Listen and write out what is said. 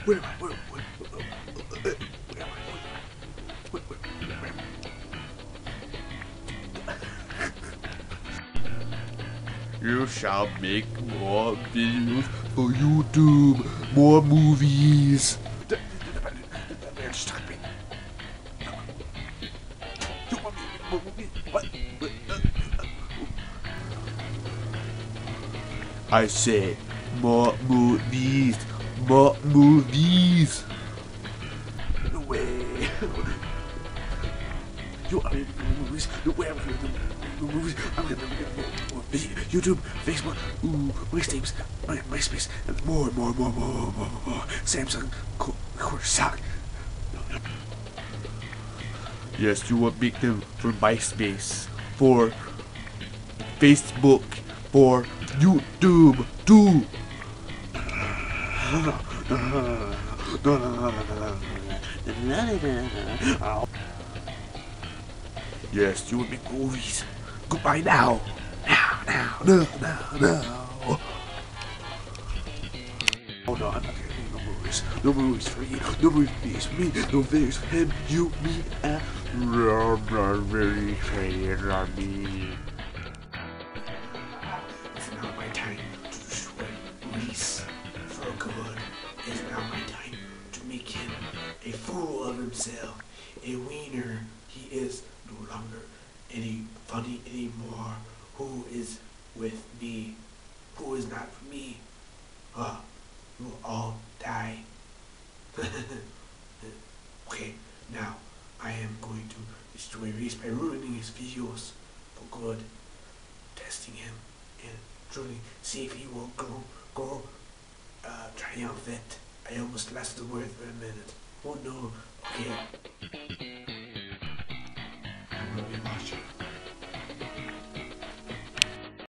Where am I? Where am I? Where am I? You shall make more videos for YouTube, more movies. The man just stuck me. You want me to make more movies? What? I said more movies, more movies. No way. You are making more movies. No way I'm gonna do more movies. I'm gonna make more YouTube, Facebook, mixtapes, MySpace, and more. Samsung, Corsac. Yes, you will make them for MySpace, for Facebook, for YouTube too. Yes, you will make movies. Goodbye now. No. Oh no, I'm not gonna make no movies. No movies for you. No movies for me. No videos for him, you, me, and I'm not very fair on me. It's now my time to destroy Reese for good. It's now my time to make him a fool of himself. A wiener. He is no longer any funny anymore. Who is with me? Who is not for me? You will all die. Okay, now I am going to destroy Reese by ruining his videos for good. Testing him and trying to see if he will go triumphant. I almost lost the word for a minute. Oh no, okay.